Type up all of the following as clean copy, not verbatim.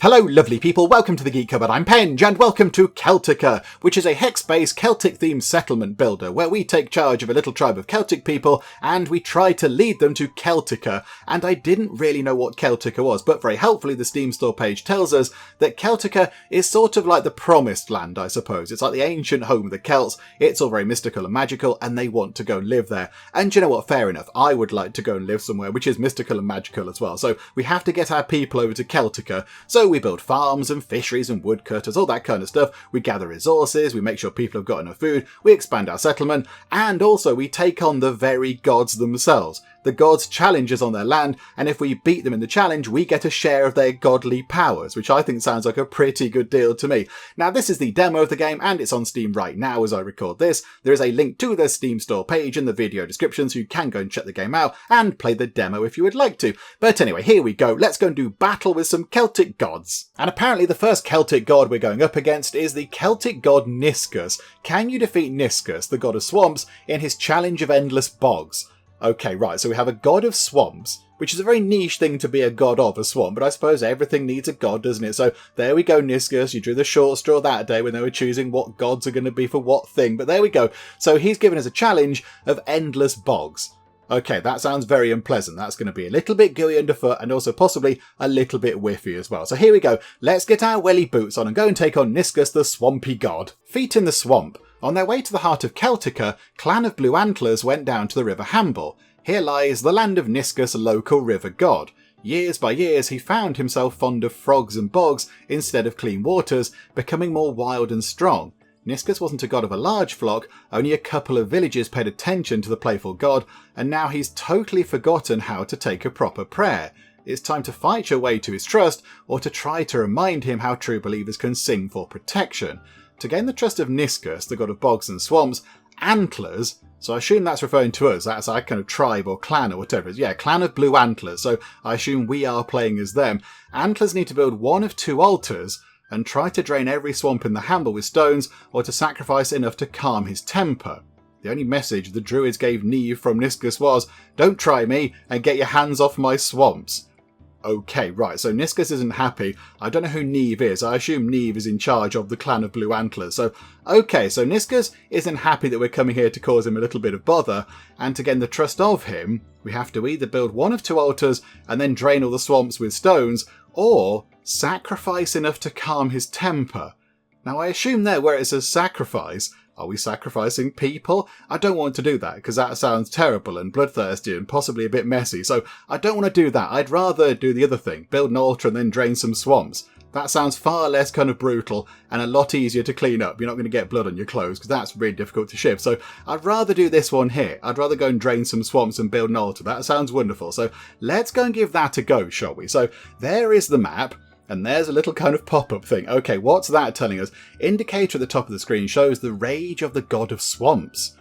Hello lovely people, welcome to the Geek Cupboard, I'm Penge, and welcome to Keltika, which is a hex-based Celtic-themed settlement builder where we take charge of a little tribe of Celtic people and we try to lead them to Keltika. And I didn't really know what Keltika was, but very helpfully the Steam store page tells us that Keltika is sort of like the promised land, I suppose. It's like the ancient home of the Celts, it's all very mystical and magical, and they want to go and live there. And you know what, fair enough, I would like to go and live somewhere which is mystical and magical as well. So we have to get our people over to Keltika, so we build farms and fisheries and woodcutters, all that kind of stuff. We gather resources, we make sure people have got enough food, we expand our settlement, and also we take on the very gods themselves. The gods challenge us on their land, and if we beat them in the challenge, we get a share of their godly powers, which I think sounds like a pretty good deal to me. Now, this is the demo of the game, and it's on Steam right now as I record this. There is a link to the Steam store page in the video description, so you can go and check the game out and play the demo if you would like to. But anyway, here we go. Let's go and do battle with some Celtic gods. And apparently the first Celtic god we're going up against is the Celtic God Niskus. Can you defeat Niskus, the god of swamps, in his challenge of endless bogs? Okay, right, so we have a god of swamps, which is a very niche thing to be a god of a swamp, but I suppose everything needs a god, doesn't it? So there we go, Niskus, you drew the short straw that day when they were choosing what gods are going to be for what thing, but there we go. So he's given us a challenge of endless bogs. Okay, that sounds very unpleasant. That's going to be a little bit gooey underfoot and also possibly a little bit whiffy as well. So here we go. Let's get our welly boots on and go and take on Niskus, the swampy god. Feet in the swamp. On their way to the heart of Keltika, Clan of Blue Antlers went down to the River Hamble. Here lies the land of Niskus, a local river god. Years by years, he found himself fond of frogs and bogs instead of clean waters, becoming more wild and strong. Niskus wasn't a god of a large flock, only a couple of villages paid attention to the playful god, and now he's totally forgotten how to take a proper prayer. It's time to fight your way to his trust, or to try to remind him how true believers can sing for protection. To gain the trust of Niskus, the god of bogs and swamps, Antlers, so I assume that's referring to us, that's our kind of tribe or clan or whatever it is. Yeah, Clan of Blue Antlers, so I assume we are playing as them. Antlers need to build one of two altars, and try to drain every swamp in the Hamble with stones, or to sacrifice enough to calm his temper. The only message the druids gave Neve from Niskus was, "Don't try me, and get your hands off my swamps." Okay, right, so Niskus isn't happy. I don't know who Neve is. I assume Neve is in charge of the Clan of Blue Antlers. So, okay, so Niskus isn't happy that we're coming here to cause him a little bit of bother, and to gain the trust of him, we have to either build one of two altars and then drain all the swamps with stones, or sacrifice enough to calm his temper. Now, I assume there where it says sacrifice, are we sacrificing people? I don't want to do that because that sounds terrible and bloodthirsty and possibly a bit messy, so I don't want to do that. I'd rather do the other thing, build an altar and then drain some swamps. That sounds far less kind of brutal and a lot easier to clean up. You're not going to get blood on your clothes because that's really difficult to shift. So I'd rather do this one here. I'd rather go and drain some swamps and build an altar. That sounds wonderful. So let's go and give that a go, shall we? So there is the map. And there's a little kind of pop-up thing. Okay, what's that telling us? Indicator at the top of the screen shows the rage of the god of swamps.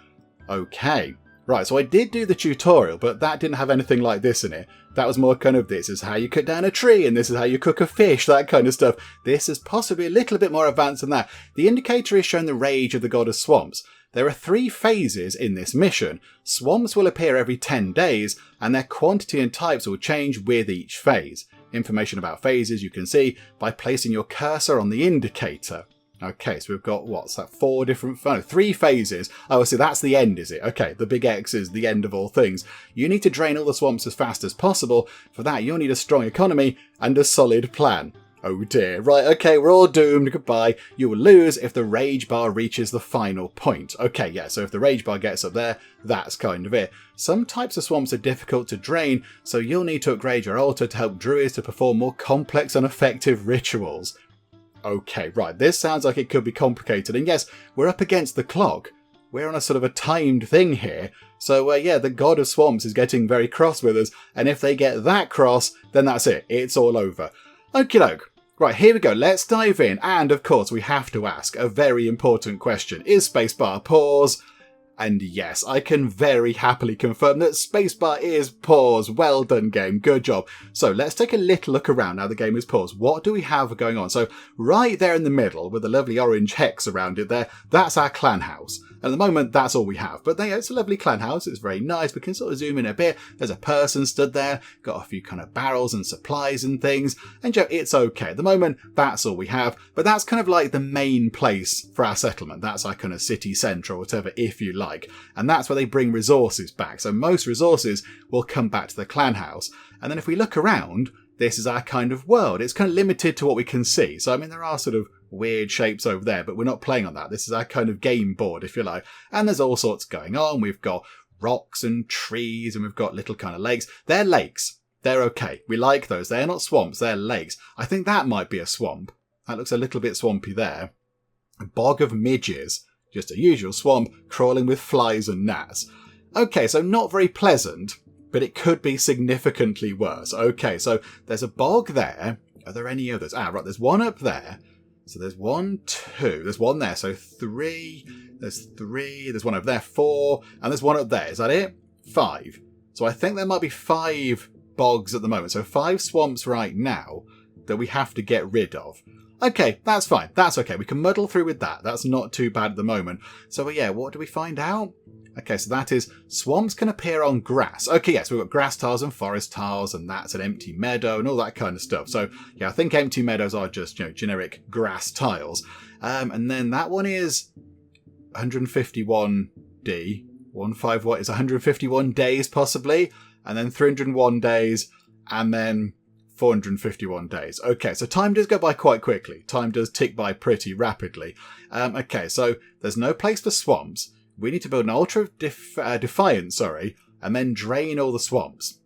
Okay. Right, so I did do the tutorial, but that didn't have anything like this in it. That was more kind of, this is how you cut down a tree, and this is how you cook a fish, that kind of stuff. This is possibly a little bit more advanced than that. The indicator is showing the rage of the god of swamps. There are 3 phases in this mission. Swamps will appear every 10 days, and their quantity and types will change with each phase. Information about phases you can see by placing your cursor on the indicator. Okay, so we've got, what's that, 3 phases. Oh, so that's the end, is it? Okay, the big X is the end of all things. You need to drain all the swamps as fast as possible. For that, you'll need a strong economy and a solid plan. Oh dear. Right, okay, we're all doomed. Goodbye. You will lose if the rage bar reaches the final point. Okay, yeah, so if the rage bar gets up there, that's kind of it. Some types of swamps are difficult to drain, so you'll need to upgrade your altar to help druids to perform more complex and effective rituals. Okay, right, this sounds like it could be complicated. And yes, we're up against the clock. We're on a sort of a timed thing here. So, yeah, the god of swamps is getting very cross with us. And if they get that cross, then that's it. It's all over. Okie doke. Right, here we go. Let's dive in. And, of course, we have to ask a very important question. Is spacebar pause? And yes, I can very happily confirm that spacebar is pause. Well done, game. Good job. So let's take a little look around now the game is paused. What do we have going on? So right there in the middle with the lovely orange hex around it there, that's our clan house. And at the moment, that's all we have. But it's a lovely clan house. It's very nice. We can sort of zoom in a bit. There's a person stood there, got a few kind of barrels and supplies and things. And it's okay. At the moment, that's all we have. But that's kind of like the main place for our settlement. That's our kind of city centre or whatever, if you like. And that's where they bring resources back. So most resources will come back to the clan house. And then if we look around, this is our kind of world. It's kind of limited to what we can see. So, I mean, there are sort of weird shapes over there, but we're not playing on that. This is our kind of game board, if you like. And there's all sorts going on. We've got rocks and trees, and we've got little kind of lakes. They're lakes. They're okay. We like those. They're not swamps. They're lakes. I think that might be a swamp. That looks a little bit swampy there. A bog of midges. Just a usual swamp crawling with flies and gnats. Okay, so not very pleasant, but it could be significantly worse. Okay, so there's a bog there. Are there any others? Right, there's one up there. So there's 1, 2. There's one there. So 3. There's 3. There's one over there. 4. And there's one up there. Is that it? 5. So I think there might be 5 bogs at the moment. So 5 swamps right now that we have to get rid of. Okay, that's fine. That's okay. We can muddle through with that. That's not too bad at the moment. So yeah, what do we find out? Okay, so that is swamps can appear on grass. Okay, yes, we've got grass tiles and forest tiles, and that's an empty meadow and all that kind of stuff. So yeah, I think empty meadows are just, generic grass tiles. And then that one is 151D. what is 151 days possibly, and then 301 days, and then 451 days. Okay, so time does go by quite quickly. Time does tick by pretty rapidly. Okay, so there's no place for swamps. We need to build an ultra defiant, and then drain all the swamps.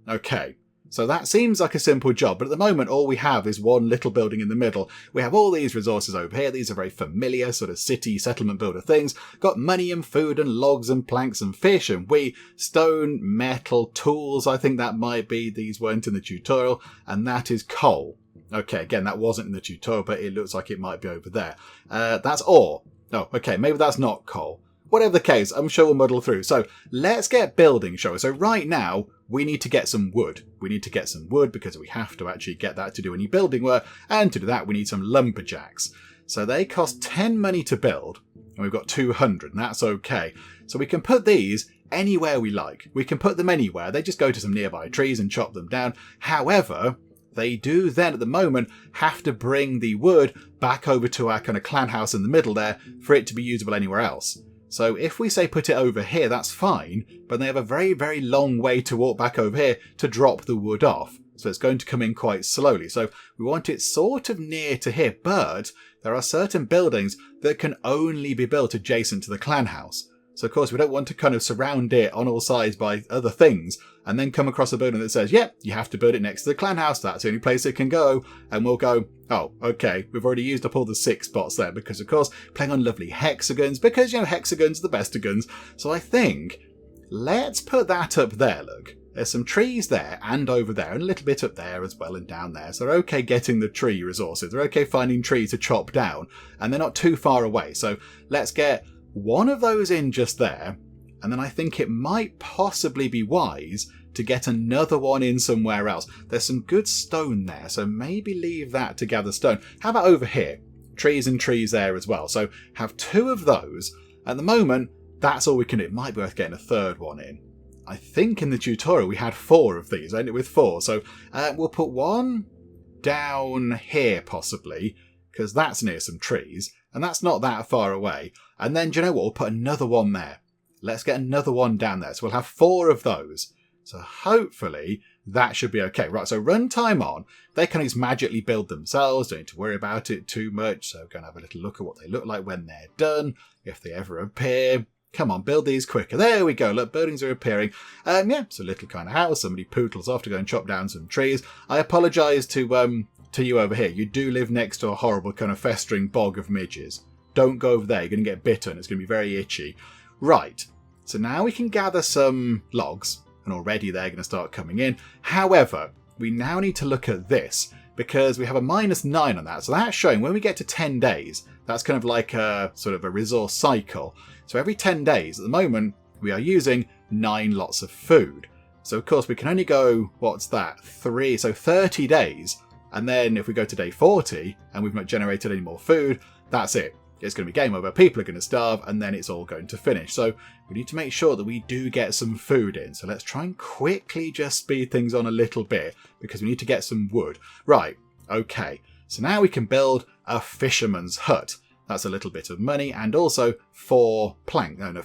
Okay, so that seems like a simple job, but at the moment all we have is one little building in the middle. We have all these resources over here. These are very familiar sort of city settlement builder things. Got money and food and logs and planks and fish and stone, metal, tools, I think that might be. These weren't in the tutorial, and that is coal. Okay, again, that wasn't in the tutorial, but it looks like it might be over there. That's ore. Oh, okay, maybe that's not coal. Whatever the case, I'm sure we'll muddle through. So let's get building, shall we? So right now, we need to get some wood. We need to get some wood because we have to actually get that to do any building work. And to do that, we need some lumberjacks. So they cost 10 money to build, and we've got 200, and that's okay. So we can put these anywhere we like. We can put them anywhere. They just go to some nearby trees and chop them down. However, they do then at the moment have to bring the wood back over to our kind of clan house in the middle there for it to be usable anywhere else. So if we say put it over here, that's fine, but they have a very, very long way to walk back over here to drop the wood off. So it's going to come in quite slowly. So we want it sort of near to here, but there are certain buildings that can only be built adjacent to the clan house. So of course we don't want to kind of surround it on all sides by other things and then come across a building that says, yep, you have to build it next to the clan house. That's the only place it can go. And we'll go, oh, okay, we've already used up all the 6 spots there because, of course, playing on lovely hexagons because, hexagons are the best of guns. So I think let's put that up there, look. There's some trees there and over there and a little bit up there as well and down there. So they're okay getting the tree resources. They're okay finding trees to chop down and they're not too far away. So let's get one of those in just there, and then I think it might possibly be wise to get another one in somewhere else. There's some good stone there, so maybe leave that to gather stone. How about over here? Trees and trees there as well. So have 2 of those. At the moment, that's all we can do. It might be worth getting a third one in. I think in the tutorial we had 4 of these. I ended with 4. So we'll put one down here possibly, because that's near some trees, and that's not that far away. And then, do you know what? We'll put another one there. Let's get another one down there. So we'll have 4 of those. So hopefully that should be okay. Right, so runtime on. They can just magically build themselves. Don't need to worry about it too much. So go and have a little look at what they look like when they're done, if they ever appear. Come on, build these quicker. There we go. Look, buildings are appearing. Yeah, it's a little kind of house. Somebody poodles off to go and chop down some trees. I apologise to you over here. You do live next to a horrible kind of festering bog of midges. Don't go over there. You're going to get bitten. It's going to be very itchy. Right. So now we can gather some logs, and already they're going to start coming in. However, we now need to look at this because we have a -9 on that. So that's showing when we get to 10 days, that's kind of like a sort of a resource cycle. So every 10 days at the moment, we are using 9 lots of food. So of course we can only go, what's that? 3, so 30 days. And then if we go to day 40 and we've not generated any more food, that's it. it's going to be game over. People are going to starve, and then it's all going to finish. So we need to make sure that we do get some food in. So let's try and quickly just speed things on a little bit, because we need to get some wood. Right, okay. So now we can build a fisherman's hut. That's a little bit of money, and also 4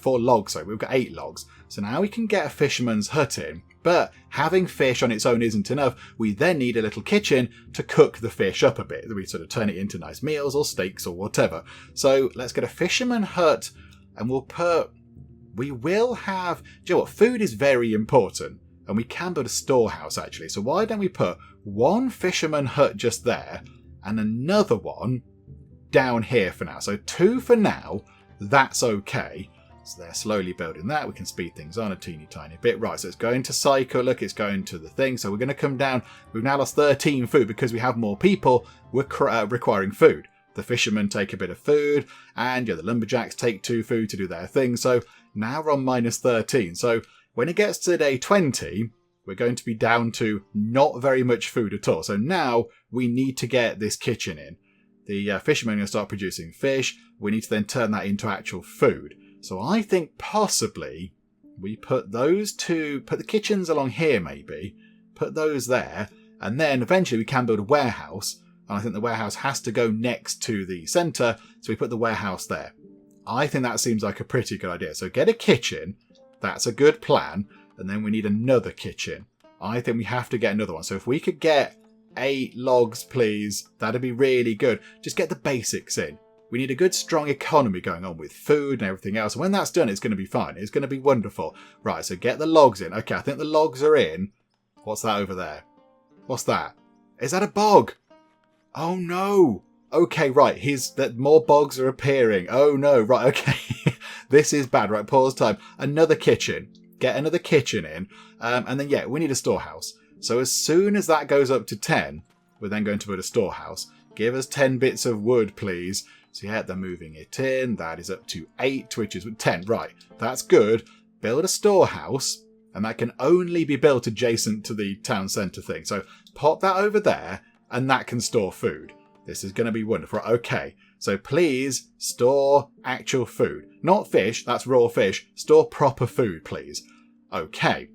logs. Sorry, we've got 8 logs. So now we can get a fisherman's hut in. But having fish on its own isn't enough. We then need a little kitchen to cook the fish up a bit. We sort of turn it into nice meals or steaks or whatever. So let's get a fisherman hut, and we will have, do you know what, food is very important, and we can build a storehouse actually. So why don't we put 1 fisherman hut just there, and another one down here for now. So 2 for now, that's okay. So they're slowly building that. We can speed things on a teeny tiny bit. Right, so it's going to cycle. Look, it's going to the thing. So we're going to come down. We've now lost 13 food because we have more people. We're requiring food. The fishermen take a bit of food, and the lumberjacks take 2 food to do their thing. So now we're on minus 13. So when it gets to day 20, we're going to be down to not very much food at all. So now we need to get this kitchen in. The fishermen are going to start producing fish. We need to then turn that into actual food. So I think possibly we put those 2, put the kitchens along here maybe, put those there, and then eventually we can build a warehouse. And I think the warehouse has to go next to the centre, so we put the warehouse there. I think that seems like a pretty good idea. So get a kitchen, that's a good plan, and then we need another kitchen. I think we have to get another one. So if we could get 8 logs, please, that'd be really good. Just get the basics in. We need a good, strong economy going on with food and everything else. And when that's done, it's going to be fine. It's going to be wonderful. Right, so get the logs in. Okay, I think the logs are in. What's that over there? What's that? Is that a bog? Oh, no. Okay, right. More bogs are appearing. Oh, no. Right, okay. This is bad. Right, pause time. Another kitchen. Get another kitchen in. And then, we need a storehouse. So as soon as that goes up to 10, we're then going to put a storehouse. Give us 10 bits of wood, please. So they're moving it in. That is up to 8, which is 10. Right, that's good. Build a storehouse, and that can only be built adjacent to the town centre thing. So pop that over there, and that can store food. This is going to be wonderful. Okay, so please store actual food. Not fish, that's raw fish. Store proper food, please. Okay,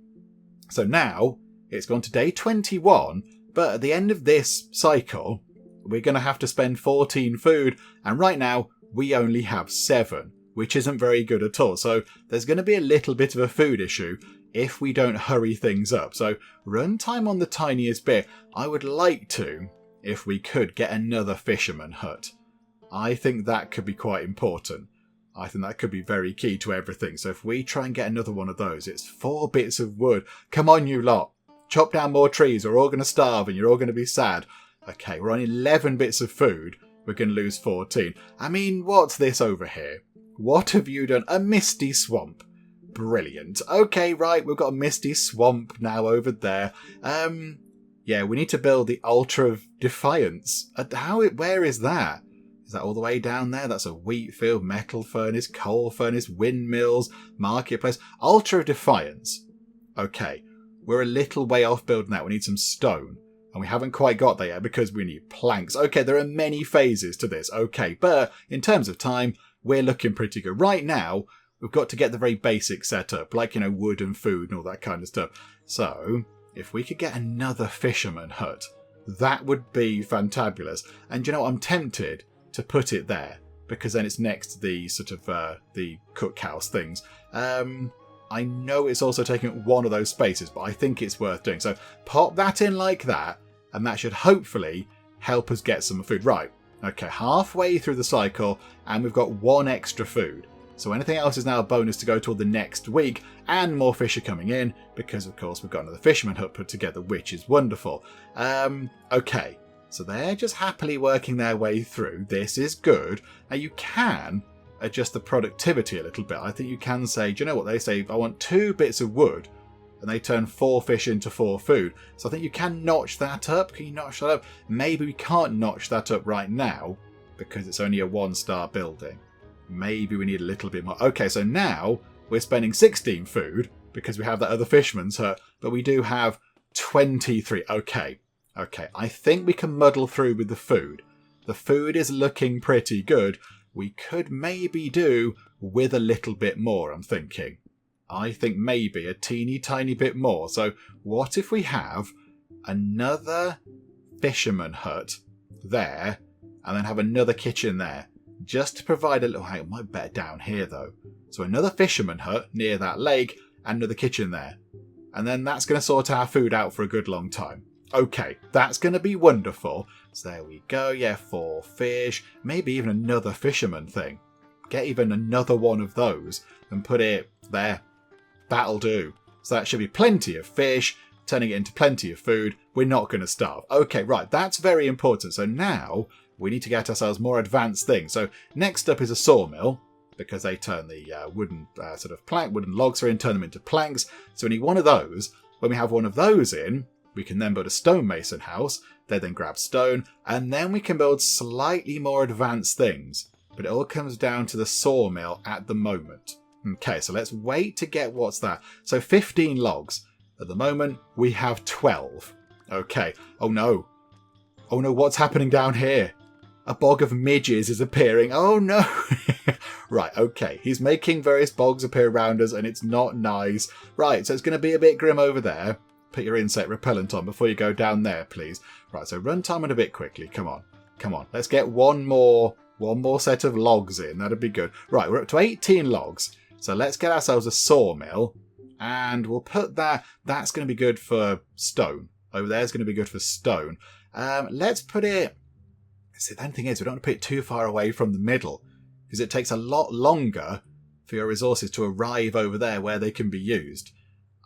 so now it's gone to day 21, but at the end of this cycle, we're going to have to spend 14 food, and right now we only have 7, which isn't very good at all. So there's going to be a little bit of a food issue if we don't hurry things up. So run time on the tiniest bit. I would like to, if we could, get another fisherman hut. I think that could be quite important. I think that could be very key to everything. So if we try and get another one of those, it's 4 bits of wood. Come on, you lot. Chop down more trees, or we're all going to starve and you're all going to be sad. Okay, we're on 11 bits of food. We're going to lose 14. I mean, what's this over here? What have you done? A misty swamp. Brilliant. Okay, right, we've got a misty swamp now over there. We need to build the altar of defiance. Where is that? Is that all the way down there? That's a wheat field, metal furnace, coal furnace, windmills, marketplace. Altar of defiance. Okay, we're a little way off building that. We need some stone. And we haven't quite got there yet because we need planks. Okay, there are many phases to this. Okay, but in terms of time, we're looking pretty good. Right now, we've got to get the very basic setup, like, wood and food and all that kind of stuff. So, if we could get another fisherman hut, that would be fantabulous. And I'm tempted to put it there, because then it's next to the sort of the cookhouse things. I know it's also taking up one of those spaces, but I think it's worth doing. So pop that in like that, and that should hopefully help us get some food. Right, okay, halfway through the cycle, and we've got 1 extra food. So anything else is now a bonus to go toward the next week, and more fish are coming in, because of course we've got another fisherman hut put together, which is wonderful. Okay, so they're just happily working their way through. This is good. Now you can adjust the productivity a little bit. I think you can say, do you know what they say? I want 2 bits of wood, and they turn 4 fish into 4 food. So I think you can notch that up. Can you notch that up? Maybe we can't notch that up right now because it's only a 1-star building. Maybe we need a little bit more. Okay, so now we're spending 16 food because we have that other fisherman's hut, but we do have 23. Okay, I think we can muddle through with the food. The food is looking pretty good. we could maybe do with a little bit more, I'm thinking. I think maybe a teeny tiny bit more. So what if we have another fisherman hut there and then have another kitchen there? Just to provide a little... I might better down here though. So another fisherman hut near that lake and another kitchen there. And then that's going to sort our food out for a good long time. Okay, that's going to be wonderful. So there we go. Yeah, 4 fish. Maybe even another fisherman thing. Get even another one of those and put it there. That'll do. So that should be plenty of fish, turning it into plenty of food. We're not going to starve. Okay, right. That's very important. So now we need to get ourselves more advanced things. So next up is a sawmill, because they turn the wooden logs and turn them into planks. So we need one of those. When we have one of those in, we can then build a stonemason house. They then grab stone, and then we can build slightly more advanced things. But it all comes down to the sawmill at the moment. Okay, so let's wait to get what's that. So 15 logs. At the moment, we have 12. Okay. Oh no. Oh no, what's happening down here? A bog of midges is appearing. Oh no. Right, okay. He's making various bogs appear around us, and it's not nice. Right, so it's going to be a bit grim over there. Put your insect repellent on before you go down there, please. Right, so run time it a bit quickly. Come on. Come on. Let's get one more set of logs in. That'd be good. Right, we're up to 18 logs. So let's get ourselves a sawmill, and we'll put that. That's going to be good for stone. Over there's going to be good for stone. Let's put it... See, the only thing is, we don't want to put it too far away from the middle, because it takes a lot longer for your resources to arrive over there where they can be used.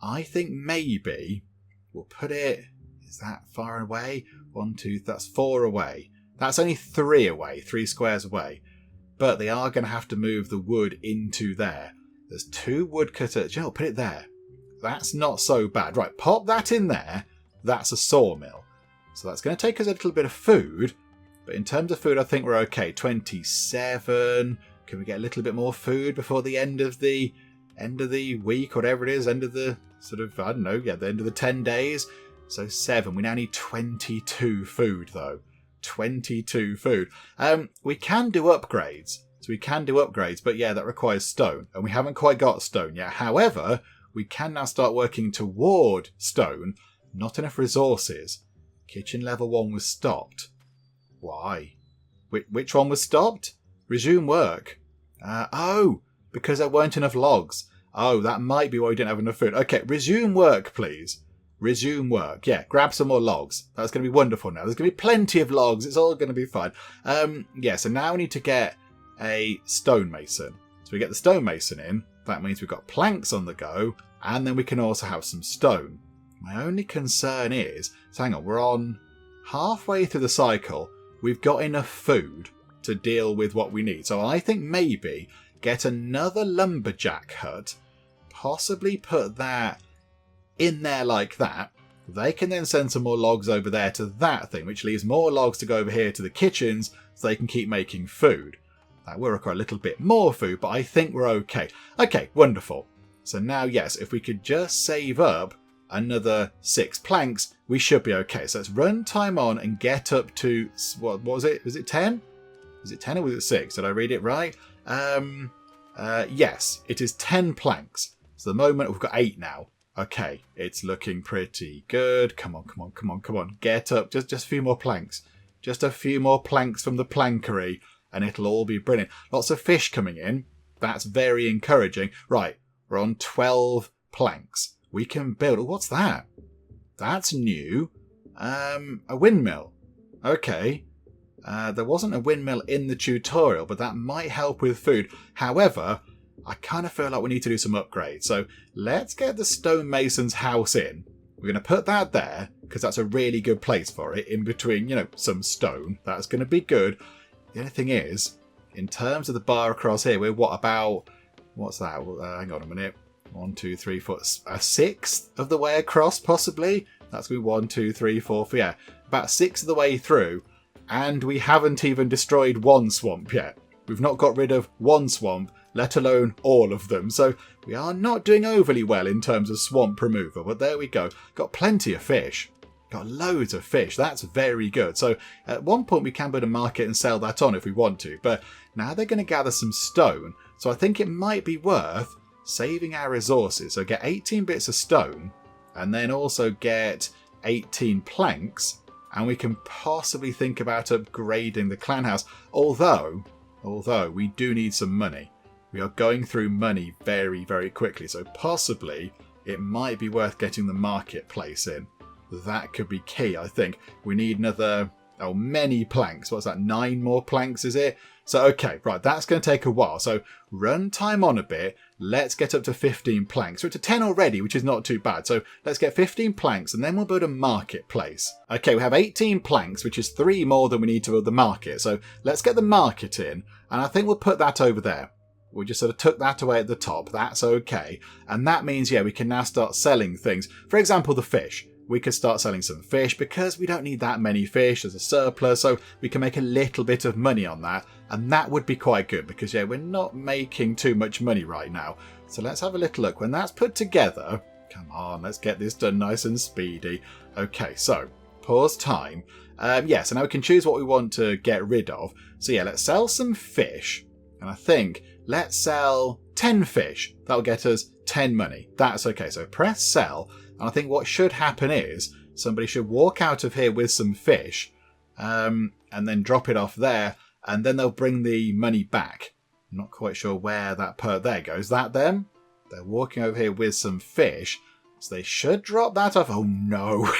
I think maybe we'll put it... Is that far away? 1, 2, that's 4 away. That's only 3 away, 3 squares away. But they are going to have to move the wood into there. There's 2 woodcutters. You know, put it there. That's not so bad. Right, pop that in there. That's a sawmill. So that's going to take us a little bit of food. But in terms of food, I think we're okay. 27. Can we get a little bit more food before the end of the week, whatever it is? End of the sort of, I don't know, yeah, the end of the 10 days. So 7. We now need 22 food, though. 22 food. We can do upgrades. So we can do upgrades, but yeah, that requires stone. And we haven't quite got stone yet. However, we can now start working toward stone. Not enough resources. Kitchen level 1 was stopped. Why? Which one was stopped? Resume work. Oh, because there weren't enough logs. Oh, that might be why we didn't have enough food. Okay, resume work, please. Resume work. Yeah, grab some more logs. That's going to be wonderful now. There's going to be plenty of logs. It's all going to be fine. Yeah, so now we need to get a stonemason. So we get the stonemason in. That means we've got planks on the go. And then we can also have some stone. My only concern is... So hang on, we're on halfway through the cycle. We've got enough food to deal with what we need. So I think maybe get another lumberjack hut. Possibly put that in there like that. They can then send some more logs over there to that thing, which leaves more logs to go over here to the kitchens so they can keep making food. That will require a little bit more food, but I think we're okay. Okay, wonderful. So now, yes, if we could just save up another 6 planks, we should be okay. So let's run time on and get up to, what was it? Was it 10? Was it 10 or was it 6? Did I read it right? Yes, it is 10 planks. So the moment we've got 8 now. Okay, it's looking pretty good. Come on, come on, come on, come on. Get up. Just a few more planks. Just a few more planks from the plankery, and it'll all be brilliant. Lots of fish coming in. That's very encouraging. Right, we're on 12 planks. We can build... Oh, what's that? That's new. A windmill. Okay. There wasn't a windmill in the tutorial, but that might help with food. However, I kind of feel like we need to do some upgrades. So let's get the stonemason's house in. We're going to put that there, because that's a really good place for it, in between, you know, some stone. That's going to be good. The only thing is, in terms of the bar across here, we're what about... What's that? Hang on a minute. 1, 2, 3, 4... A sixth of the way across, possibly? That's going to be 1, 2, 3, 4... Yeah, about 6 of the way through. And we haven't even destroyed one swamp yet. We've not got rid of one swamp, let alone all of them. So we are not doing overly well in terms of swamp removal. But there we go. Got plenty of fish. Got loads of fish. That's very good. So at one point we can build a market and sell that on if we want to. But now they're going to gather some stone. So I think it might be worth saving our resources. So get 18 bits of stone and then also get 18 planks. And we can possibly think about upgrading the clan house. Although we do need some money. We are going through money very, very quickly. So possibly it might be worth getting the marketplace in. That could be key, I think. We need another, many planks. What's that? 9 more planks, is it? So, okay, right, that's going to take a while. So run time on a bit. Let's get up to 15 planks. We're to 10 already, which is not too bad. So let's get 15 planks and then we'll build a marketplace. Okay, we have 18 planks, which is 3 more than we need to build the market. So let's get the market in. And I think we'll put that over there. We just sort of took that away at the top. That's okay. And that means, we can now start selling things. For example, the fish. We could start selling some fish because we don't need that many fish as a surplus, so we can make a little bit of money on that, and that would be quite good because, we're not making too much money right now. So let's have a little look. When that's put together, come on, let's get this done nice and speedy. Okay, so pause time. So now we can choose what we want to get rid of. So let's sell some fish, and I think let's sell 10 fish. That'll get us 10 money. That's okay. So press sell. And I think what should happen is somebody should walk out of here with some fish and then drop it off there. And then they'll bring the money back. I'm not quite sure where that there goes. That them? They're walking over here with some fish. So they should drop that off. Oh, no.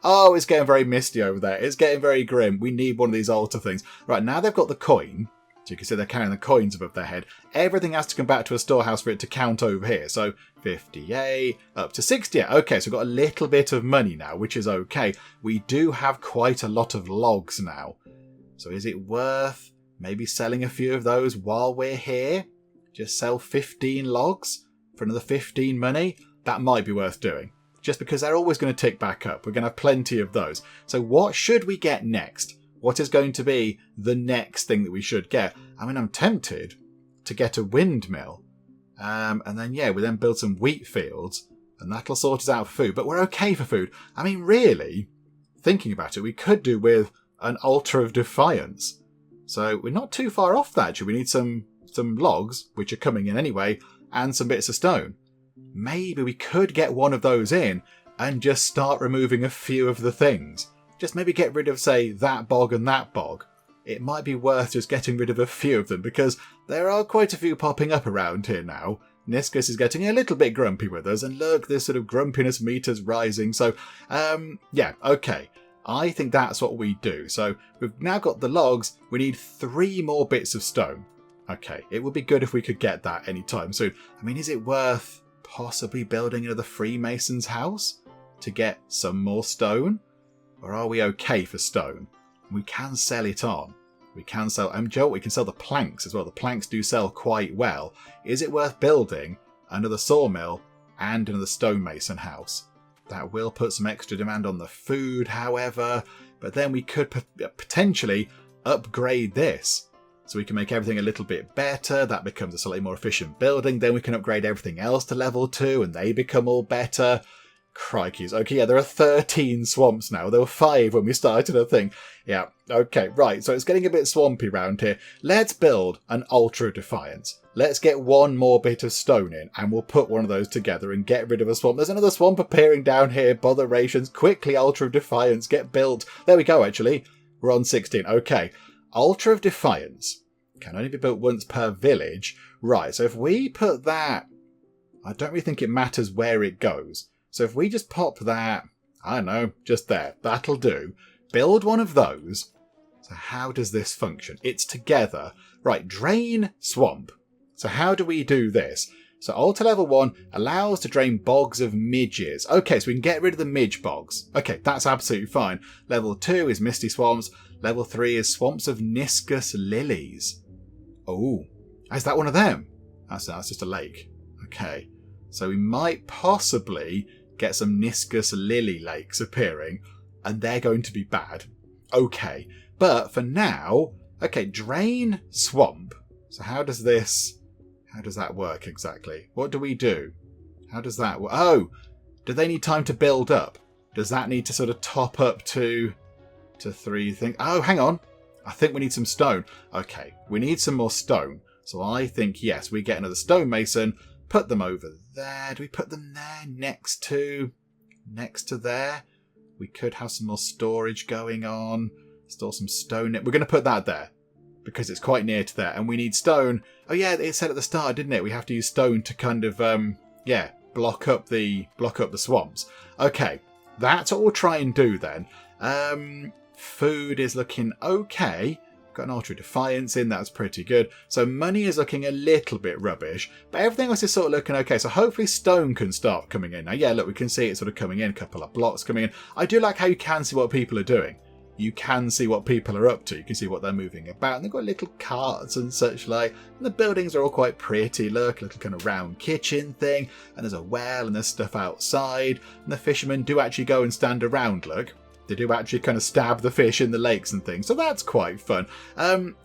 Oh, it's getting very misty over there. It's getting very grim. We need one of these altar things. Right, now they've got the coin. So you can see they're carrying the coins above their head. Everything has to come back to a storehouse for it to count over here. So 58 up to 68. Okay, so we've got a little bit of money now, which is okay. We do have quite a lot of logs now. So is it worth maybe selling a few of those while we're here? Just sell 15 logs for another 15 money? That might be worth doing. Just because they're always going to tick back up. We're going to have plenty of those. So what should we get next? What is going to be the next thing that we should get? I mean, I'm tempted to get a windmill. And then, we then build some wheat fields. And that'll sort us out for food. But we're okay for food. I mean, really, thinking about it, we could do with an altar of defiance. So we're not too far off that, actually. We need some logs, which are coming in anyway, and some bits of stone. Maybe we could get one of those in and just start removing a few of the things. Just maybe get rid of, say, that bog and that bog. It might be worth just getting rid of a few of them because there are quite a few popping up around here now. Niskus is getting a little bit grumpy with us, and look, this sort of grumpiness meter's rising. So, okay. I think that's what we do. So we've now got the logs. We need 3 more bits of stone. Okay, it would be good if we could get that anytime soon. I mean, is it worth possibly building another Freemason's house to get some more stone? Or are we okay for stone? We can sell it on. We can sell... Joe, we can sell the planks as well. The planks do sell quite well. Is it worth building another sawmill and another stonemason house? That will put some extra demand on the food, however. But then we could potentially upgrade this. So we can make everything a little bit better. That becomes a slightly more efficient building. Then we can upgrade everything else to level 2 and they become all better. Crikeys. Okay, there are 13 swamps now. There were 5 when we started, I think. Yeah, okay, right. So it's getting a bit swampy around here. Let's build an altar of defiance. Let's get 1 more bit of stone in and we'll put one of those together and get rid of a swamp. There's another swamp appearing down here. Botherations. Quickly, altar of defiance. Get built. There we go, actually. We're on 16. Okay. Altar of defiance can only be built once per village. Right, so if we put that... I don't really think it matters where it goes. So if we just pop that, I don't know, just there, that'll do. Build one of those. So how does this function? It's together. Right, drain swamp. So how do we do this? So altar level 1 allows to drain bogs of midges. Okay, so we can get rid of the midge bogs. Okay, that's absolutely fine. Level 2 is misty swamps. Level 3 is swamps of Niskus lilies. Oh, is that one of them? That's just a lake. Okay, so we might possibly get some Niskus lily lakes appearing, and they're going to be bad. Okay, but for now, okay, drain swamp. So how does that work exactly? What do we do? How does that work? Oh, do they need time to build up? Does that need to sort of top up to 3 things? Oh, hang on. I think we need some stone. Okay, we need some more stone. So I think, yes, we get another stonemason, put them over there. Do we put them there next to there? We could have some more storage going on. Store some stone. We're going to put that there because it's quite near to there. And we need stone. Oh, yeah, it said at the start, didn't it? We have to use stone to kind of, block up the swamps. Okay, that's what we'll try and do then. Food is looking okay. Got an Altar of Defiance in, that's pretty good. So money is looking a little bit rubbish, but everything else is sort of looking okay. So hopefully stone can start coming in. Now, yeah, look, we can see it sort of coming in, a couple of blocks coming in. I do like how you can see what people are doing. You can see what people are up to. You can see what they're moving about. And they've got little carts and such like. And the buildings are all quite pretty. Look, a little kind of round kitchen thing. And there's a well and there's stuff outside. And the fishermen do actually go and stand around, look. They do actually kind of stab the fish in the lakes and things, so that's quite fun.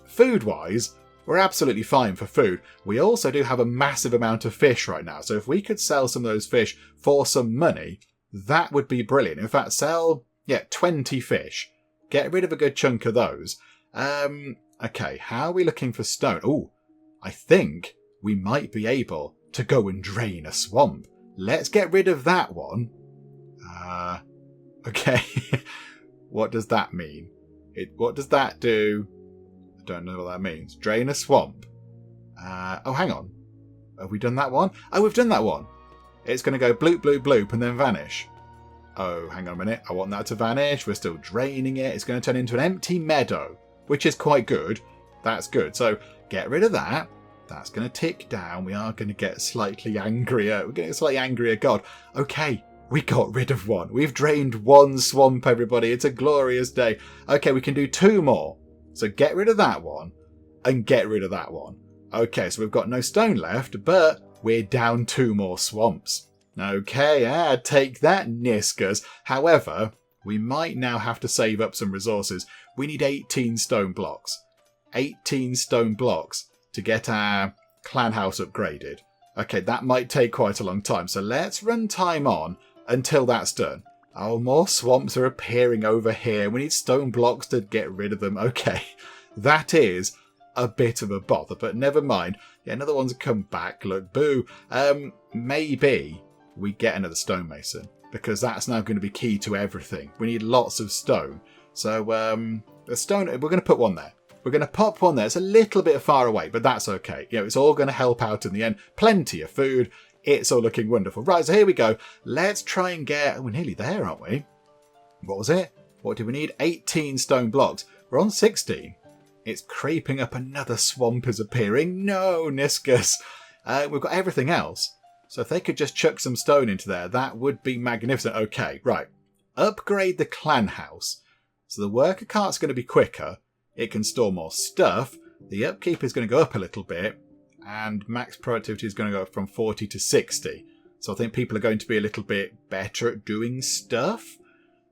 Food-wise, we're absolutely fine for food. We also do have a massive amount of fish right now, so if we could sell some of those fish for some money, that would be brilliant. In fact, sell, 20 fish. Get rid of a good chunk of those. Okay, how are we looking for stone? Oh, I think we might be able to go and drain a swamp. Let's get rid of that one. Okay, what does that mean? What does that do? I don't know what that means. Drain a swamp. Oh, hang on. Have we done that one? Oh, we've done that one. It's going to go bloop, bloop, bloop, and then vanish. Oh, hang on a minute. I want that to vanish. We're still draining it. It's going to turn into an empty meadow, which is quite good. That's good. So get rid of that. That's going to tick down. We are going to get slightly angrier. We're getting a slightly angrier god. Okay. We got rid of one. We've drained one swamp, everybody. It's a glorious day. Okay, we can do 2 more. So get rid of that one and get rid of that one. Okay, so we've got no stone left, but we're down 2 more swamps. Okay, take that, Niskus. However, we might now have to save up some resources. We need 18 stone blocks. 18 stone blocks to get our clan house upgraded. Okay, that might take quite a long time. So let's run time on until that's done. Oh, more swamps are appearing over here. We need stone blocks to get rid of them. Okay, that is a bit of a bother, but never mind. Yeah, another one's come back. Look, boo. Maybe we get another stonemason because that's now going to be key to everything. We need lots of stone. So the stone, we're going to put one there. We're going to pop one there. It's a little bit far away, but that's okay. You know, it's all going to help out in the end. Plenty of food. It's all looking wonderful. Right, so here we go. Let's try and get... Oh, we're nearly there, aren't we? What was it? What do we need? 18 stone blocks. We're on 16. It's creeping up. Another swamp is appearing. No, Niskus. We've got everything else. So if they could just chuck some stone into there, that would be magnificent. Okay, right. Upgrade the clan house. So the worker cart's going to be quicker. It can store more stuff. The upkeep is going to go up a little bit. And max productivity is going to go from 40 to 60. So I think people are going to be a little bit better at doing stuff.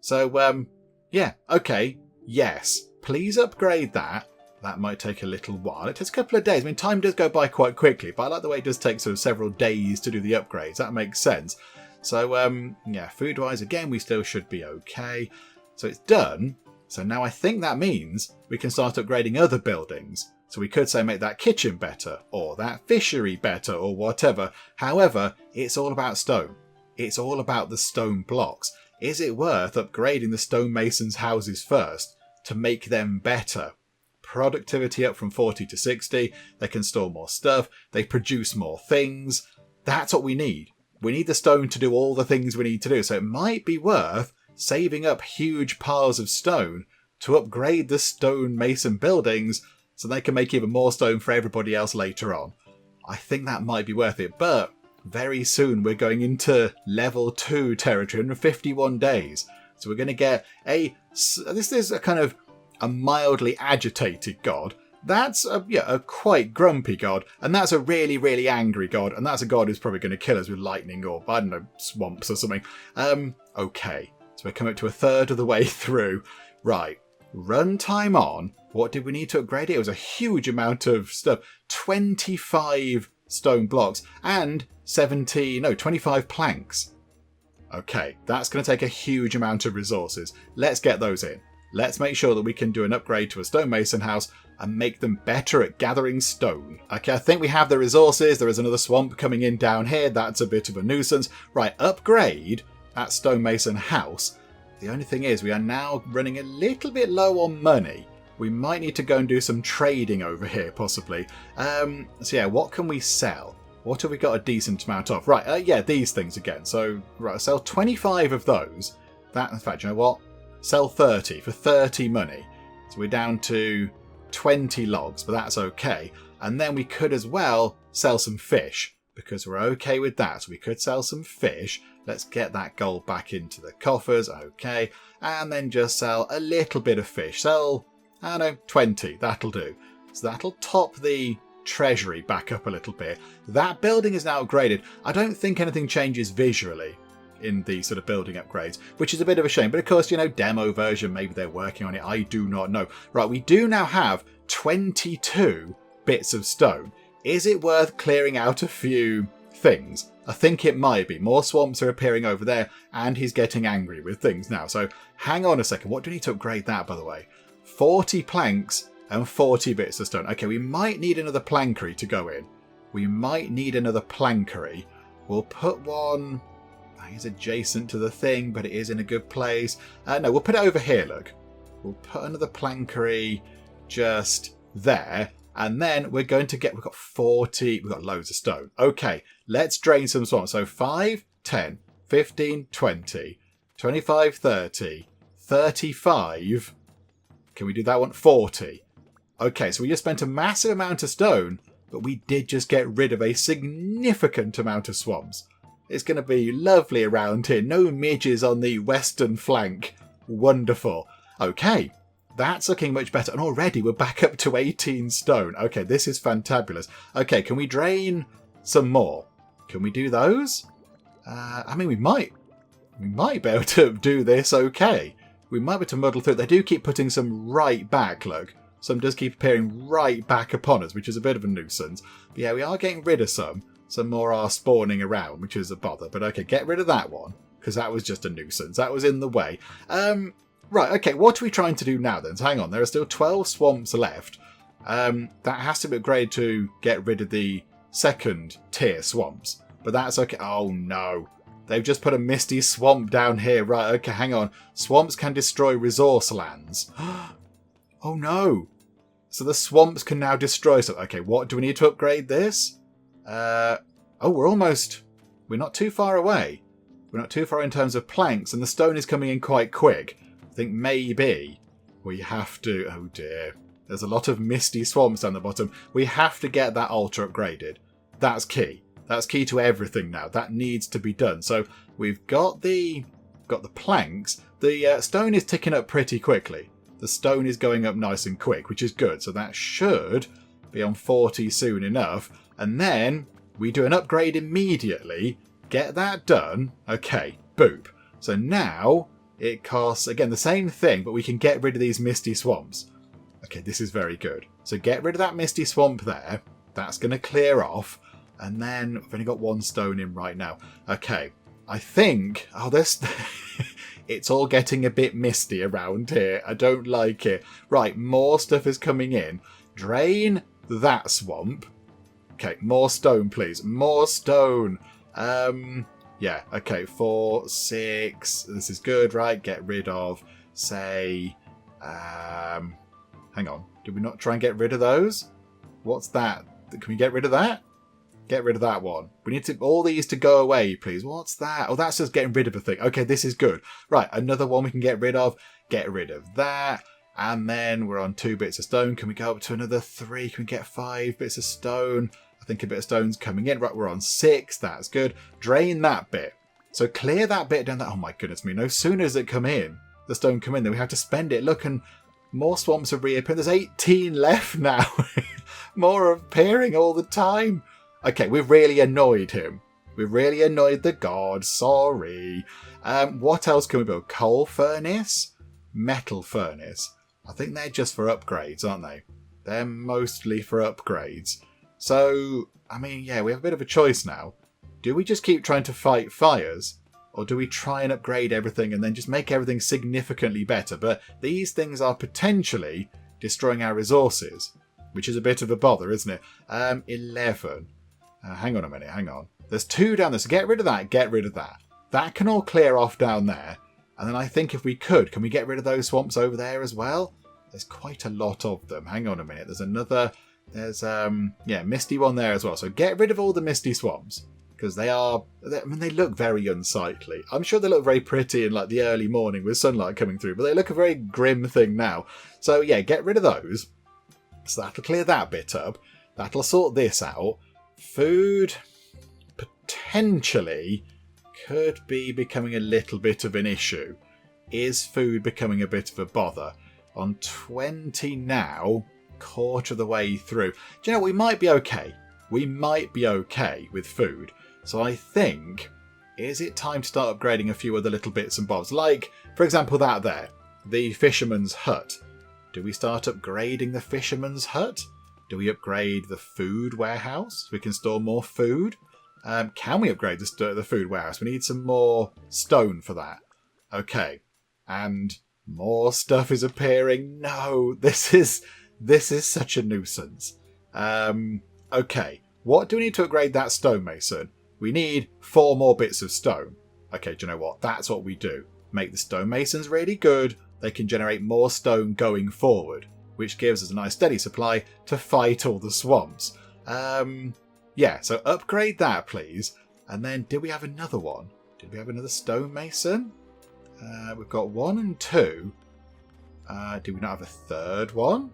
So, yeah, okay, yes. Please upgrade that. That might take a little while. It takes a couple of days. I mean, time does go by quite quickly, but I like the way it does take sort of several days to do the upgrades. That makes sense. So, yeah, food-wise, again, we still should be okay. So it's done. So now I think that means we can start upgrading other buildings. So we could say make that kitchen better, or that fishery better, or whatever. However, it's all about stone. It's all about the stone blocks. Is it worth upgrading the stonemasons' houses first to make them better? Productivity up from 40 to 60. They can store more stuff. They produce more things. That's what we need. We need the stone to do all the things we need to do. So it might be worth saving up huge piles of stone to upgrade the stonemason buildings so they can make even more stone for everybody else later on. I think that might be worth it, but very soon we're going into level 2 territory in 51 days. So we're going to get this is a kind of a mildly agitated god. That's a quite grumpy god, and that's a really, really angry god, and that's a god who's probably going to kill us with lightning or, I don't know, swamps or something. Okay, so we're coming up to a third of the way through. Right, run time on. What did we need to upgrade it? It was a huge amount of stuff. 25 stone blocks and 25 planks. Okay, that's going to take a huge amount of resources. Let's get those in. Let's make sure that we can do an upgrade to a stonemason house and make them better at gathering stone. Okay, I think we have the resources. There is another swamp coming in down here. That's a bit of a nuisance. Right, upgrade that stonemason house. The only thing is we are now running a little bit low on money. We might need to go and do some trading over here, possibly. So yeah, what can we sell? What have we got a decent amount of? Right, yeah, these things again. So, right, sell 25 of those. That, in fact, you know what? Sell 30 for 30 money. So we're down to 20 logs, but that's okay. And then we could as well sell some fish, because we're okay with that. So we could sell some fish. Let's get that gold back into the coffers. Okay. And then just sell a little bit of fish. Sell, I don't know, 20. That'll do. So that'll top the treasury back up a little bit. That building is now upgraded. I don't think anything changes visually in the sort of building upgrades, which is a bit of a shame. But of course, you know, demo version, maybe they're working on it. I do not know. Right, we do now have 22 bits of stone. Is it worth clearing out a few things? I think it might be. More swamps are appearing over there, and he's getting angry with things now. So hang on a second. What do we need to upgrade that, by the way? 40 planks and 40 bits of stone. Okay, we might need another plankery to go in. We might need another plankery. We'll put one... It's adjacent to the thing, but it is in a good place. No, we'll put it over here, look. We'll put another plankery just there. And then we're going to get... We've got 40... We've got loads of stone. Okay, let's drain some swamps. So 5, 10, 15, 20, 25, 30, 35... Can we do that one? 40. Okay, so we just spent a massive amount of stone, but we did just get rid of a significant amount of swamps. It's going to be lovely around here. No midges on the western flank. Wonderful. Okay, that's looking much better. And already we're back up to 18 stone. Okay, this is fantabulous. Okay, can we drain some more? Can we do those? I mean, we might be able to do this okay. We might be able to muddle through. They do keep putting some right back, look. Some does keep appearing right back upon us, which is a bit of a nuisance. But yeah, we are getting rid of some. Some more are spawning around, which is a bother. But okay, get rid of that one, because that was just a nuisance. That was in the way. Right, okay, what are we trying to do now then? So hang on, there are still 12 swamps left. That has to be upgraded to get rid of the second tier swamps. But that's okay. Oh no. They've just put a misty swamp down here. Right, okay, hang on. Swamps can destroy resource lands. Oh no. So the swamps can now destroy stuff. Okay, what do we need to upgrade this? Oh, we're not too far away. We're not too far in terms of planks, and the stone is coming in quite quick. I think maybe we have to... Oh dear. There's a lot of misty swamps down the bottom. We have to get that altar upgraded. That's key. That's key to everything now. That needs to be done. So we've got the planks. The stone is ticking up pretty quickly. The stone is going up nice and quick, which is good. So that should be on 40 soon enough. And then we do an upgrade immediately. Get that done. Okay, boop. So now it costs, again, the same thing, but we can get rid of these misty swamps. Okay, this is very good. So get rid of that misty swamp there. That's going to clear off. And then we've only got one stone in right now. Okay, I think... Oh, this... It's all getting a bit misty around here. I don't like it. Right, more stuff is coming in. Drain that swamp. Okay, more stone, please. More stone. Yeah, okay, 4, 6. This is good, right? Get rid of, say... hang on. Did we not try and get rid of those? What's that? Can we get rid of that? Get rid of that one. We need all these to go away, please. What's that? Oh, that's just getting rid of a thing. Okay, this is good. Right, another one we can get rid of. Get rid of that. And then we're on 2 bits of stone. Can we go up to another 3? Can we get 5 bits of stone? I think a bit of stone's coming in. Right, we're on 6. That's good. Drain that bit. So clear that bit down there. Oh my goodness me. No sooner does it come in, the stone come in, then we have to spend it. Look, and more swamps are reappearing. There's 18 left now. More are appearing all the time. Okay, we've really annoyed him. We've really annoyed the god. Sorry. What else can we build? Coal furnace? Metal furnace. I think they're just for upgrades, aren't they? They're mostly for upgrades. So, I mean, yeah, we have a bit of a choice now. Do we just keep trying to fight fires? Or do we try and upgrade everything and then just make everything significantly better? But these things are potentially destroying our resources, which is a bit of a bother, isn't it? 11. Hang on a minute, hang on. There's 2 down there, so get rid of that, get rid of that. That can all clear off down there. And then I think if we could, can we get rid of those swamps over there as well? There's quite a lot of them. Hang on a minute. There's another... There's, misty one there as well. So get rid of all the misty swamps. Because they look very unsightly. I'm sure they look very pretty in like the early morning with sunlight coming through. But they look a very grim thing now. So yeah, get rid of those. So that'll clear that bit up. That'll sort this out. Food... potentially... could be becoming a little bit of an issue. Is food becoming a bit of a bother? On 20 now, quarter of the way through. Do you know, we might be okay. We might be okay with food. So I think, is it time to start upgrading a few other little bits and bobs? Like, for example, that there, the fisherman's hut. Do we start upgrading the fisherman's hut? Do we upgrade the food warehouse so we can store more food? Can we upgrade the food warehouse? We need some more stone for that. Okay. And more stuff is appearing. No, this is such a nuisance. Okay. What do we need to upgrade that stonemason? We need 4 more bits of stone. Okay, do you know what? That's what we do. Make the stonemasons really good. They can generate more stone going forward, which gives us a nice steady supply to fight all the swamps. Yeah, so upgrade that, please. And then, did we have another one? Did we have another stonemason? We've got 1 and 2. Did we not have a third one?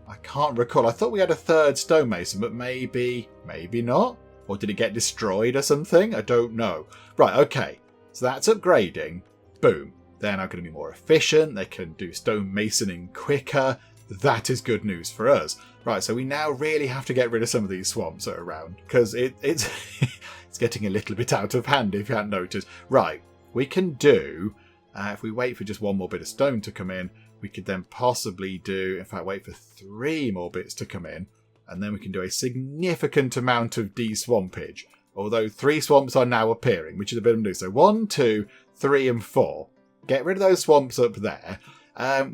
I can't recall. I thought we had a third stonemason, but maybe not. Or did it get destroyed or something? I don't know. Right, okay. So that's upgrading. Boom. They're now going to be more efficient. They can do stonemasoning quicker. That is good news for us. Right, so we now really have to get rid of some of these swamps that are around. Because it's it's getting a little bit out of hand, if you hadn't noticed. Right, we can do... if we wait for just 1 more bit of stone to come in, we could then possibly do... In fact, wait for 3 more bits to come in. And then we can do a significant amount of de-swampage. Although 3 swamps are now appearing, which is a bit of news. So 1, 2, 3 and 4. Get rid of those swamps up there.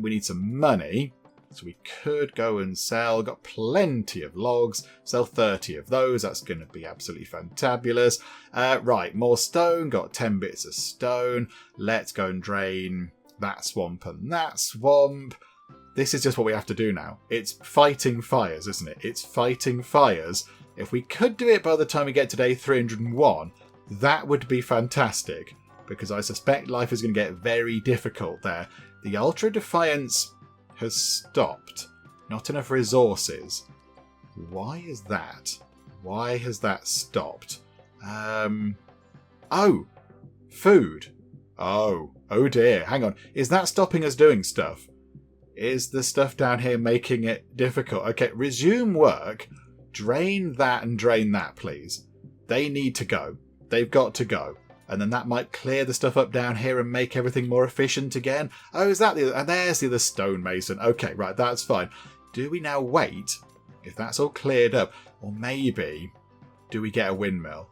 We need some money. So we could go and sell. Got plenty of logs. Sell 30 of those. That's going to be absolutely fantabulous. Right, more stone. Got 10 bits of stone. Let's go and drain that swamp and that swamp. This is just what we have to do now. It's fighting fires, isn't it? It's fighting fires. If we could do it by the time we get to day 301, that would be fantastic. Because I suspect life is going to get very difficult there. The Ultra Defiance has stopped. Not enough resources. Why is that? Why has that stopped? Oh! Food. Oh dear. Hang on. Is that stopping us doing stuff? Is the stuff down here making it difficult? Okay, resume work. Drain that and drain that, please. They need to go. They've got to go. And then that might clear the stuff up down here and make everything more efficient again. Oh, is that the other? And there's the other stonemason. Okay, right, that's fine. Do we now wait, if that's all cleared up? Or maybe, do we get a windmill?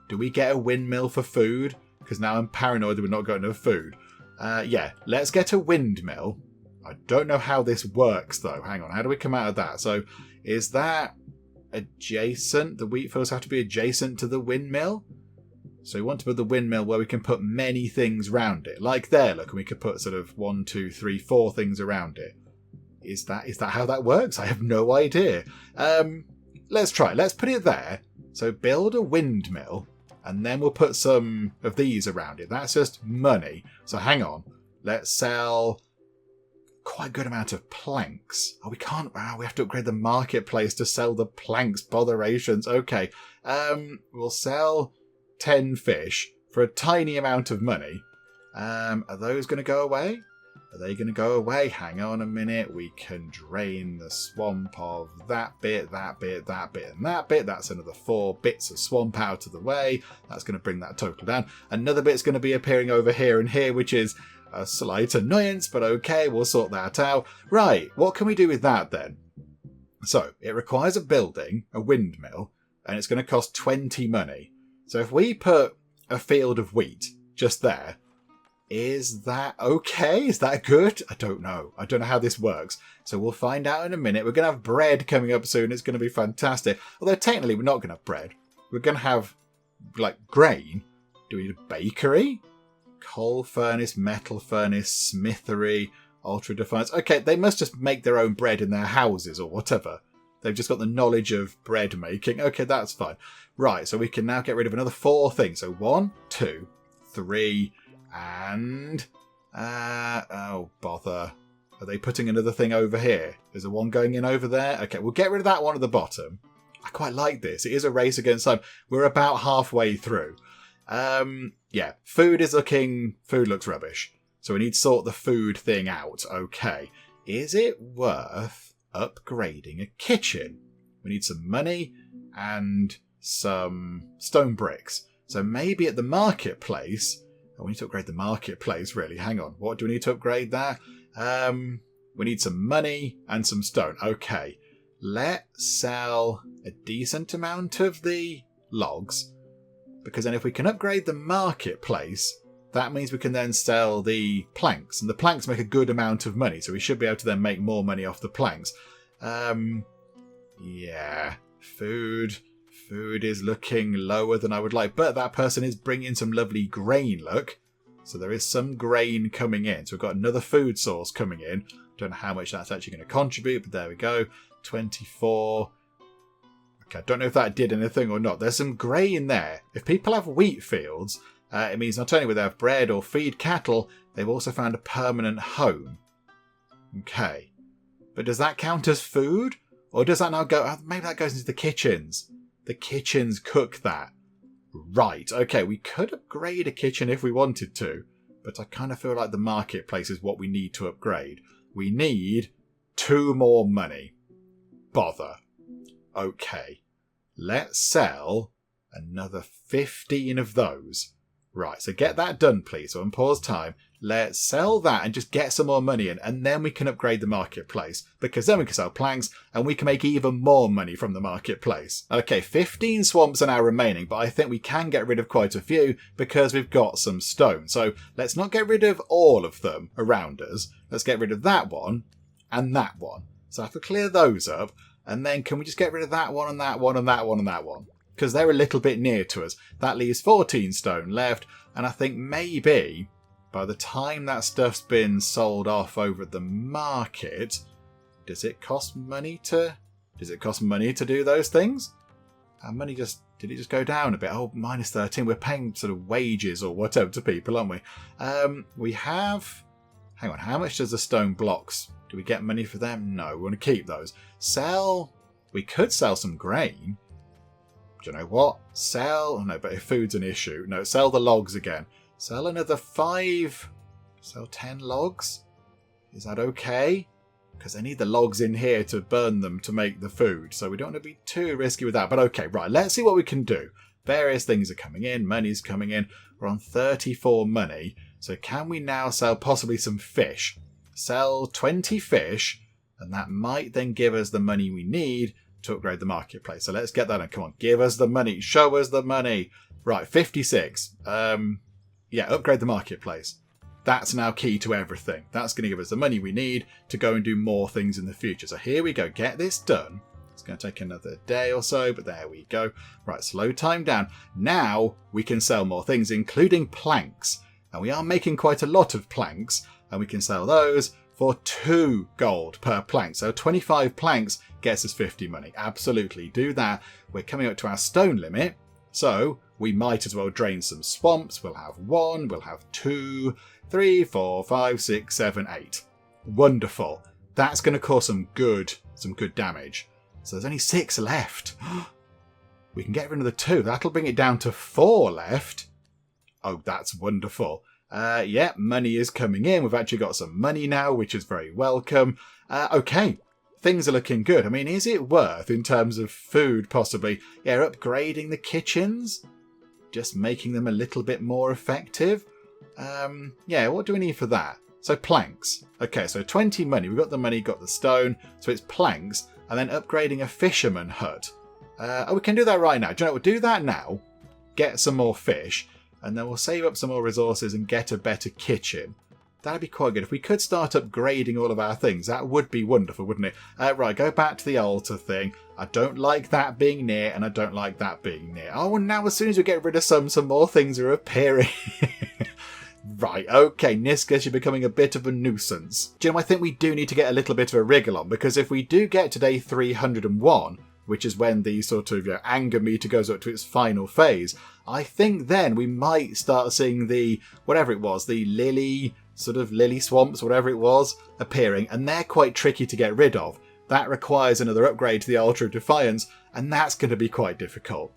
Do we get a windmill for food? Because now I'm paranoid that we're not got enough food. Yeah, let's get a windmill. I don't know how this works, though. Hang on, how do we come out of that? So, is that adjacent? The wheat fields have to be adjacent to the windmill? So we want to put the windmill where we can put many things around it. Like there, look, and we could put sort of 1, 2, 3, 4 things around it. Is that how that works? I have no idea. Let's try. Let's put it there. So build a windmill, and then we'll put some of these around it. That's just money. So hang on. Let's sell quite a good amount of planks. Oh, we can't. Wow, we have to upgrade the marketplace to sell the planks. Botherations. Okay. We'll sell 10 fish for a tiny amount of money. Are those going to go away? Are they going to go away? Hang on a minute. We can drain the swamp of that bit, that bit, that bit, and that bit. That's another 4 bits of swamp out of the way. That's going to bring that total down. Another bit's going to be appearing over here and here, which is a slight annoyance, but okay, we'll sort that out. Right, what can we do with that then? So, it requires a building, a windmill, and it's going to cost 20 money. So if we put a field of wheat just there. Is that okay? Is that good? I don't know. I don't know how this works. So we'll find out in a minute. We're going to have bread coming up soon. It's going to be fantastic. Although technically we're not going to have bread. We're going to have, like, grain. Do we need a bakery? Coal furnace, metal furnace, smithery, ultra defiance. Okay, they must just make their own bread in their houses or whatever. They've just got the knowledge of bread making. Okay, that's fine. Right, so we can now get rid of another 4 things. So 1, 2, 3... And, oh, bother. Are they putting another thing over here? Is there one going in over there? Okay, we'll get rid of that one at the bottom. I quite like this. It is a race against time. We're about halfway through. Yeah, food looks rubbish. So we need to sort the food thing out. Okay. Is it worth upgrading a kitchen? We need some money and some stone bricks. So maybe at the marketplace... Oh, we need to upgrade the marketplace, really. Hang on. What do we need to upgrade there? We need some money and some stone. Okay. Let's sell a decent amount of the logs. Because then if we can upgrade the marketplace, that means we can then sell the planks. And the planks make a good amount of money. So we should be able to then make more money off the planks. Yeah. Food. Food is looking lower than I would like, but that person is bringing some lovely grain, look. So there is some grain coming in. So we've got another food source coming in. Don't know how much that's actually going to contribute, but there we go. 24. Okay, I don't know if that did anything or not. There's some grain there. If people have wheat fields, it means not only will they have bread or feed cattle, they've also found a permanent home. Okay. But does that count as food? Or does that now go... Maybe that goes into the kitchens. The kitchens cook that. Right, okay, we could upgrade a kitchen if we wanted to, but I kind of feel like the marketplace is what we need to upgrade. We need 2 more money. Bother. Okay, let's sell another 15 of those. Right, so get that done, please. So on pause time, let's sell that and just get some more money in, and then we can upgrade the marketplace, because then we can sell planks and we can make even more money from the marketplace. Okay, 15 swamps are now remaining, but I think we can get rid of quite a few because we've got some stone. So let's not get rid of all of them around us. Let's get rid of that one and that one. So I have to clear those up, and then can we just get rid of that one and that one and that one and that one? Because they're a little bit near to us. That leaves 14 stone left, and I think maybe by the time that stuff's been sold off over at the market, does it cost money to do those things? Our money did it just go down a bit? Oh, minus 13. We're paying sort of wages or whatever to people, aren't we? We have... Hang on, how much does the stone blocks... Do we get money for them? No, we want to keep those. Sell... We could sell some grain. Do you know what? Sell... Oh, no, but if food's an issue. No, sell the logs again. Sell another 5... Sell 10 logs? Is that okay? Because I need the logs in here to burn them to make the food. So we don't want to be too risky with that. But okay, right, let's see what we can do. Various things are coming in. Money's coming in. We're on 34 money. So can we now sell possibly some fish? Sell 20 fish. And that might then give us the money we need to upgrade the marketplace. So let's get that in. Come on, give us the money. Show us the money. Right, 56. Yeah, upgrade the marketplace. That's now key to everything. That's going to give us the money we need to go and do more things in the future. So here we go. Get this done. It's going to take another day or so, but there we go. Right, slow time down. Now we can sell more things, including planks. And we are making quite a lot of planks, and we can sell those for 2 gold per plank. So 25 planks gets us 50 money. Absolutely do that. We're coming up to our stone limit, so we might as well drain some swamps. We'll have 1, we'll have 2, 3, 4, 5, 6, 7, 8. Wonderful. That's going to cause some good damage. So there's only 6 left. We can get rid of the 2. That'll bring it down to 4 left. Oh, that's wonderful. Yeah, money is coming in. We've actually got some money now, which is very welcome. Okay, things are looking good. I mean, is it worth, in terms of food, possibly, yeah, upgrading the kitchens? Just making them a little bit more effective? Yeah, what do we need for that? So planks. Okay, so 20 money. We've got the money, got the stone. So it's planks. And then upgrading a fisherman hut. Oh, we can do that right now. Do you know what? We'll do that now. Get some more fish. and then we'll save up some more resources and get a better kitchen. That'd be quite good. If we could start upgrading all of our things, that would be wonderful, wouldn't it? Right, go back to the altar thing. I don't like that being near, and I don't like that being near. Oh, and now as soon as we get rid of some more things are appearing. Right, okay, Niskus, you're becoming a bit of a nuisance. Do you know, I think we do need to get a little bit of a wriggle on, because if we do get to day 301, which is when the sort of anger meter goes up to its final phase, I think then we might start seeing the, whatever it was, the lily swamps, whatever it was, appearing, and they're quite tricky to get rid of. That requires another upgrade to the Altar of Defiance, and that's going to be quite difficult.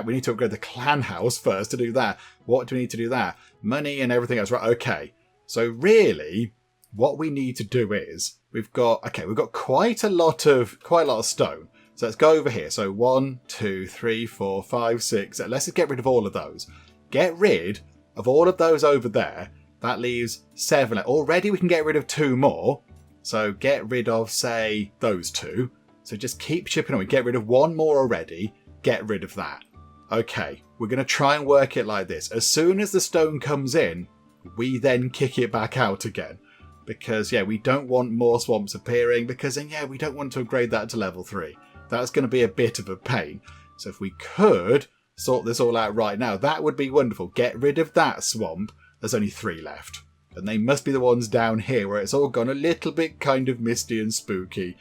We need to upgrade the clan house first to do that. What do we need to do that? Money and everything else. Right, okay. So really, what we need to do is, we've got quite a lot of stone. So let's go over here. So 1, 2, 3, 4, 5, 6. Let's just get rid of all of those. Get rid of all of those over there. That leaves 7. Already we can get rid of 2 more. So get rid of, say, those 2. So just keep chipping away. Get rid of 1 more already. Get rid of that. Okay, we're going to try and work it like this. As soon as the stone comes in, we then kick it back out again. Because, we don't want more swamps appearing. Because then, we don't want to upgrade that to level 3. That's going to be a bit of a pain. So if we could sort this all out right now, that would be wonderful. Get rid of that swamp. There's only 3 left. And they must be the ones down here where it's all gone a little bit kind of misty and spooky.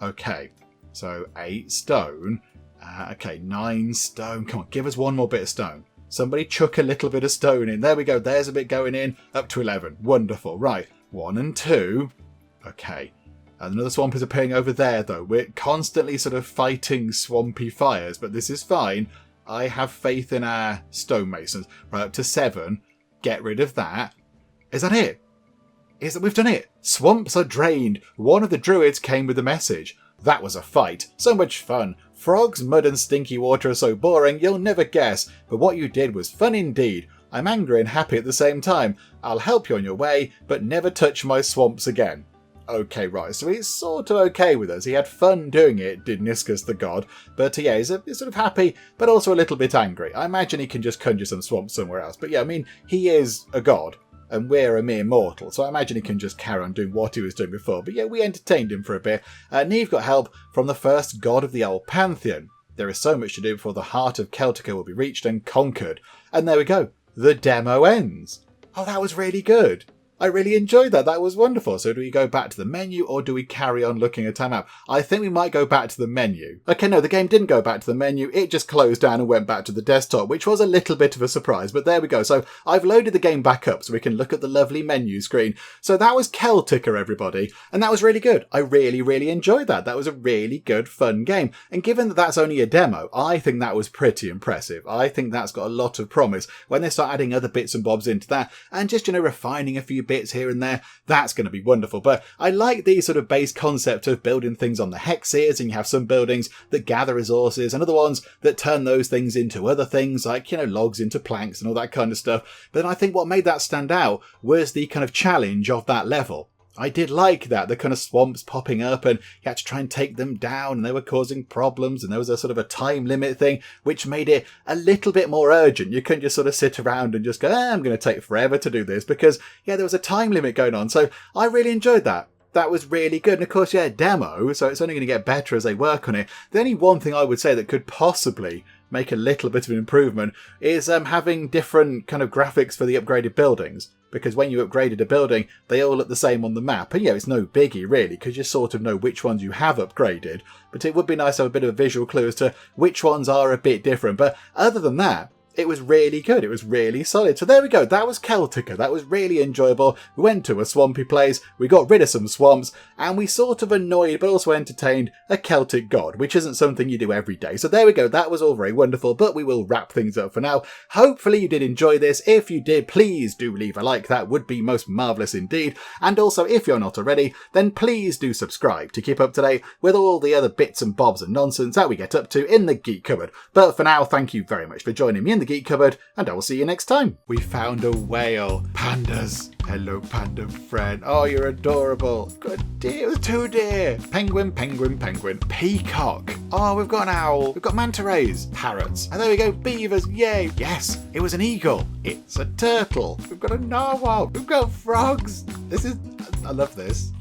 Okay, so 8 stone. Okay, 9 stone. Come on, give us 1 more bit of stone. Somebody chuck a little bit of stone in. There we go. There's a bit going in. Up to 11. Wonderful. Right, 1 and 2. Okay. And another swamp is appearing over there, though. We're constantly sort of fighting swampy fires, but this is fine. I have faith in our stonemasons. Right, up to 7. Get rid of that. Is that it? We've done it. Swamps are drained. One of the druids came with a message. That was a fight. So much fun. Frogs, mud and stinky water are so boring you'll never guess. But what you did was fun indeed. I'm angry and happy at the same time. I'll help you on your way, but never touch my swamps again. Okay, right, so he's sort of okay with us. He had fun doing it, did Niskus the god. But he's sort of happy, but also a little bit angry. I imagine he can just conjure some swamps somewhere else. But he is a god. And we're a mere mortal, so I imagine he can just carry on doing what he was doing before. But we entertained him for a bit. Neve got help from the first god of the old pantheon. There is so much to do before the heart of Celtica will be reached and conquered. And there we go. The demo ends. Oh, that was really good. I really enjoyed that. That was wonderful. So do we go back to the menu or do we carry on looking at our map? I think we might go back to the menu. Okay, no, the game didn't go back to the menu. It just closed down and went back to the desktop, which was a little bit of a surprise. But there we go. So I've loaded the game back up so we can look at the lovely menu screen. So that was Celtica, everybody. And that was really good. I really, really enjoyed that. That was a really good, fun game. And given that that's only a demo, I think that was pretty impressive. I think that's got a lot of promise. When they start adding other bits and bobs into that and just, refining a few bits here and there, that's going to be wonderful. But I like the sort of base concept of building things on the hexes, and you have some buildings that gather resources and other ones that turn those things into other things, like logs into planks and all that kind of stuff. But I think what made that stand out was the kind of challenge of that level. I did like that, the kind of swamps popping up and you had to try and take them down and they were causing problems and there was a sort of a time limit thing which made it a little bit more urgent. You couldn't just sort of sit around and just go, I'm going to take forever to do this because, there was a time limit going on. So I really enjoyed that. That was really good. And of course, demo, so it's only going to get better as they work on it. The only one thing I would say that could possibly make a little bit of an improvement is having different kind of graphics for the upgraded buildings. Because when you upgraded a building, they all look the same on the map. And it's no biggie really, because you sort of know which ones you have upgraded. But it would be nice to have a bit of a visual clue as to which ones are a bit different. But other than that, it was really good. It was really solid. So there we go. That was Celtica. That was really enjoyable. We went to a swampy place. We got rid of some swamps. And we sort of annoyed but also entertained a Celtic god, which isn't something you do every day. So there we go. That was all very wonderful. But we will wrap things up for now. Hopefully you did enjoy this. If you did, please do leave a like. That would be most marvellous indeed. And also, if you're not already, then please do subscribe to keep up to date with all the other bits and bobs and nonsense that we get up to in the Geek Cupboard. But for now, thank you very much for joining me in the Geek Cupboard, and I will see you next time. We found a whale. Pandas. Hello, panda friend. Oh, you're adorable. Good deer. 2 deer. Penguin, penguin, penguin. Peacock. Oh, we've got an owl. We've got manta rays. Parrots. And there we go. Beavers. Yay. Yes, it was an eagle. It's a turtle. We've got a narwhal. We've got frogs. I love this.